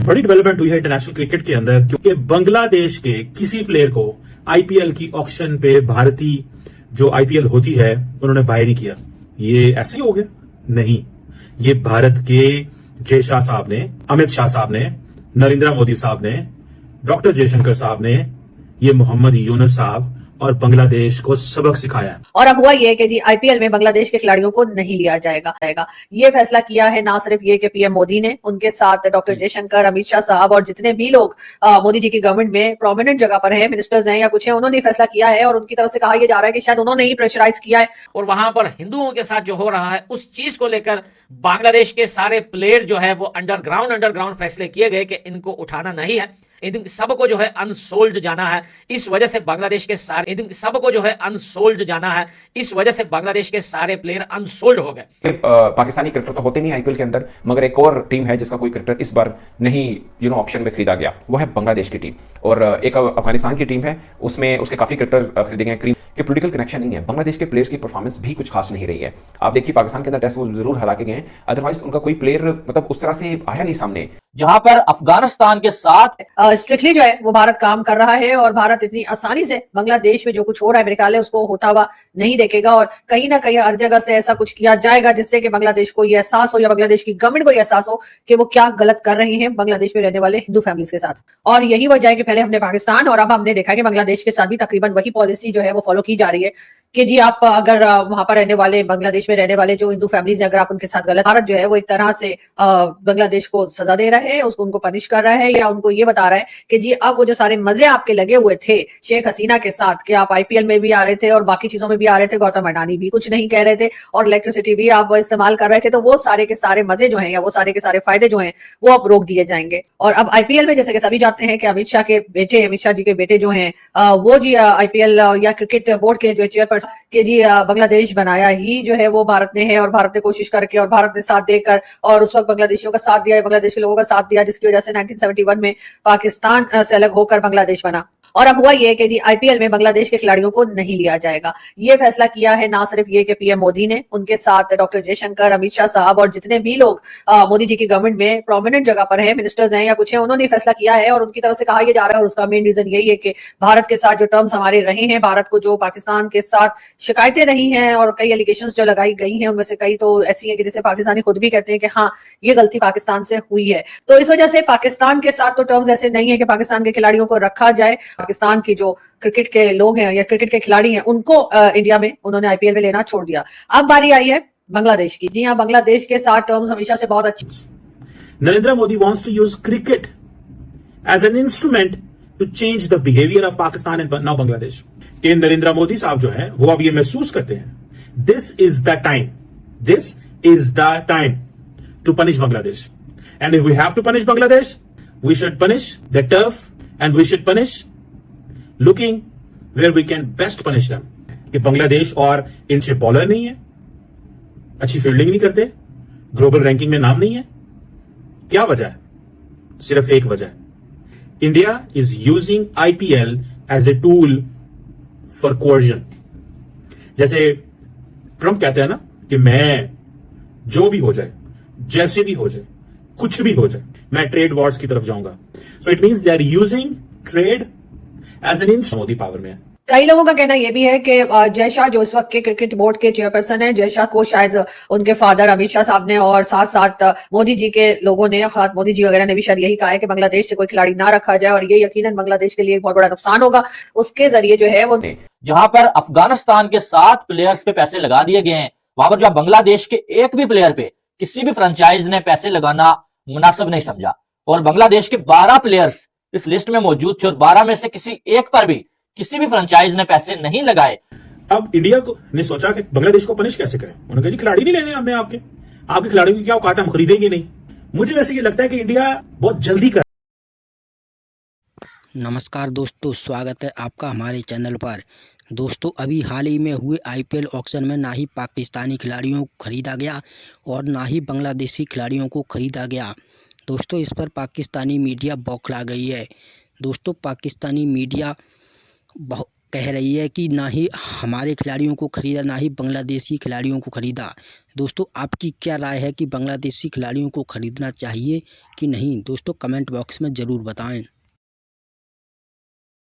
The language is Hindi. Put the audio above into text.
बड़ी डेवलपमेंट हुई है इंटरनेशनल क्रिकेट के अंदर, क्योंकि बांग्लादेश के किसी प्लेयर को आईपीएल की ऑक्शन पे भारतीय जो आईपीएल होती है उन्होंने बाय नहीं किया। ये ऐसे ही हो गया? नहीं, ये भारत के जय शाह साहब ने, अमित शाह साहब ने, नरेंद्र मोदी साहब ने, डॉक्टर जयशंकर साहब ने, ये मोहम्मद यूनुस साहब और बांग्लादेश को सबक सिखाया है। और अब हुआ ये कि जी आईपीएल में बांग्लादेश के खिलाड़ियों को नहीं लिया जाएगा। ये फैसला किया है ना सिर्फ ये कि पीएम मोदी ने, उनके साथ डॉक्टर जयशंकर, अमित शाह साहब और जितने भी लोग मोदी जी की गवर्नमेंट में प्रोमिनेंट जगह पर हैं, मिनिस्टर्स हैं या कुछ है, उन्होंने फैसला किया है और उनकी तरफ से कहा यह जा रहा है कि शायद उन्होंने ही प्रेशराइज किया है। और वहां पर हिंदुओं के साथ जो हो रहा है उस चीज को लेकर बांग्लादेश के सारे प्लेयर जो है वो अंडरग्राउंड फैसले किए गए कि इनको उठाना नहीं है, इन सबको जो है अनसोल्ड जाना है। इस वजह से बांग्लादेश के सारे सबको जो है अनसोल्ड जाना है। इस वजह से बांग्लादेश के सारे प्लेयर अनसोल्ड हो गए। पाकिस्तानी क्रिकेटर तो होते नहीं आईपीएल के अंदर, मगर एक और टीम है जिसका कोई क्रिकेटर इस बार नहीं ऑक्शन में खरीदा गया, वो है बांग्लादेश की टीम। और एक अफगानिस्तान की टीम है, उसमें उसके काफी क्रिकेटर खरीदे गए के पॉलिटिकल कनेक्शन नहीं है। बांग्लादेश के प्लेयर्स की परफॉर्मेंस भी कुछ खास नहीं रही है। आप देखिए पाकिस्तान के अंदर टेस्ट वो जरूर हरा के गए हैं, अदरवाइज उनका कोई प्लेयर मतलब उस तरह से आया नहीं सामने। जहां पर अफगानिस्तान के साथ स्ट्रिक्टली जो है वो भारत काम कर रहा है और भारत इतनी आसानी से बांग्लादेश में जो कुछ हो रहा है मेरे ख्याल है उसको होता हुआ नहीं देखेगा। और कहीं ना कहीं हर जगह से ऐसा कुछ किया जाएगा जिससे कि बांग्लादेश को ये एहसास हो या बांग्लादेश की गवर्नमेंट को ये एहसास हो कि वो क्या गलत कर रही है बांग्लादेश में रहने वाले हिंदू फैमिलीज के साथ। और यही वजह है कि पहले हमने पाकिस्तान और अब हमने देखा कि बांग्लादेश के साथ भी तकरीबन वही पॉलिसी जो है वो फॉलो की जा रही है कि जी आप अगर वहां पर रहने वाले, बांग्लादेश में रहने वाले जो हिंदू फैमिलीज है, अगर आप उनके साथ गलत, भारत जो है वो एक तरह से बांग्लादेश को सजा दे रहा है, उसको उनको पनिश कर रहा है या उनको ये बता रहा है कि जी अब वो जो सारे मजे आपके लगे हुए थे शेख हसीना के साथ कि आप आईपीएल में भी आ रहे थे और बाकी चीजों में भी आ रहे थे, गौतम अडानी भी कुछ नहीं कह रहे थे और इलेक्ट्रिसिटी भी आप इस्तेमाल कर रहे थे, तो वो सारे के सारे मजे जो है या वो सारे के सारे फायदे जो है वो अब रोक दिए जाएंगे। और अब आईपीएल में जैसे कि सभी जानते हैं कि अमित शाह जी के बेटे जो है वो जी आईपीएल या क्रिकेट बोर्ड के जो चेयरपर्सन के जी बांग्लादेश बनाया ही जो है वो भारत ने है और भारत ने कोशिश करके और भारत ने साथ देकर और उस वक्त बांग्लादेशियों का साथ दिया, बांग्लादेश के लोगों का साथ दिया, जिसकी वजह से 1971 में पाकिस्तान से अलग होकर बांग्लादेश बना। और अब हुआ ये कि जी आईपीएल में बांग्लादेश के खिलाड़ियों को नहीं लिया जाएगा। ये फैसला किया है ना सिर्फ ये कि पीएम मोदी ने, उनके साथ डॉक्टर जयशंकर, अमित शाह साहब और जितने भी लोग मोदी जी की गवर्नमेंट में प्रोमिनेंट जगह पर हैं, मिनिस्टर्स हैं या कुछ है, उन्होंने फैसला किया है और उनकी तरफ से कहा यह जा रहा है। और उसका मेन रीजन यही है कि भारत के साथ जो टर्म्स हमारे रहे हैं, भारत को जो पाकिस्तान के साथ शिकायतें रही हैं और कई एलिगेशंस जो लगाई गई हैं उनमें से कई तो ऐसी है कि जिसे पाकिस्तानी खुद भी कहते हैं कि हाँ ये गलती पाकिस्तान से हुई है। तो इस वजह से पाकिस्तान के साथ तो टर्म्स ऐसे नहीं है कि पाकिस्तान के खिलाड़ियों को रखा जाए। पाकिस्तान की जो क्रिकेट के लोग हैं या क्रिकेट के खिलाड़ी हैं उनको इंडिया में उन्होंने आईपीएल में लेना छोड़ दिया। अब बारी आई है बांग्लादेश की। जी हाँ, बांग्लादेश के साथ टर्म्स हमेशा से बहुत अच्छी। Narendra Modi wants to use cricket as an instrument to change the behavior of Pakistan and now Bangladesh. कि नरेंद्र मोदी साहब जो हैं वो अब ये महसूस करते हैं this is the time to punish Bangladesh, and if we have to punish Bangladesh we should punish the turf and we should punish looking where we can best punish them. कि बांग्लादेश और इनसे बॉलर नहीं है, अच्छी फील्डिंग नहीं करते, ग्लोबल रैंकिंग में नाम नहीं है। क्या वजह है? सिर्फ एक वजह है, India is using IPL as a tool for coercion. जैसे ट्रंप कहते हैं ना कि मैं जो भी हो जाए, जैसे भी हो जाए, कुछ भी हो जाए, मैं ट्रेड वॉर्स की तरफ जाऊंगा। So it means they are using trade as an instrument. Modi power में है। कई लोगों का कहना यह भी है कि जय शाह जो इस वक्त के क्रिकेट बोर्ड के चेयरपर्सन हैं, जय शाह को शायद उनके फादर अमित शाह साहब ने और साथ साथ मोदी जी के लोगों ने, खास मोदी जी वगैरह ने भी शायद यही कहा है कि बांग्लादेश से कोई खिलाड़ी ना रखा जाए और ये यकीनन बांग्लादेश के लिए एक बहुत बड़ा नुकसान होगा। उसके जरिए जो है वो जहां पर अफगानिस्तान के 7 प्लेयर्स पे पैसे लगा दिए गए हैं, वहां पर जो बांग्लादेश के एक भी प्लेयर पे किसी भी फ्रेंचाइज ने पैसे लगाना मुनासिब नहीं समझा और बांग्लादेश के 12 प्लेयर्स इस लिस्ट में मौजूद थे और 12 में से किसी एक पर भी किसी भी फ्रेंचाइज ने पैसे नहीं लगाए। अब इंडिया को ने सोचा कि बांग्लादेश को पनिश कैसे करें। उन्होंने कहा जी खिलाड़ी नहीं लेने हमने, आपके खिलाड़ियों की क्या औकात है, हम खरीदेंगे नहीं। मुझे वैसे ये लगता है कि इंडिया बहुत जल्दी कर। नमस्कार दोस्तों, स्वागत है आपका हमारे चैनल पर। दोस्तों अभी हाल ही में हुए आईपीएल ऑक्शन में ना ही पाकिस्तानी खिलाड़ियों को खरीदा गया और ना ही बांग्लादेशी खिलाड़ियों को खरीदा गया। दोस्तों इस पर पाकिस्तानी मीडिया बौखला गई है। दोस्तों पाकिस्तानी मीडिया कह रही है कि ना ही हमारे खिलाड़ियों को खरीदा, ना ही बांग्लादेशी खिलाड़ियों को खरीदा। दोस्तों आपकी क्या राय है कि बांग्लादेशी खिलाड़ियों को खरीदना चाहिए कि नहीं? दोस्तों कमेंट बॉक्स में ज़रूर बताएं।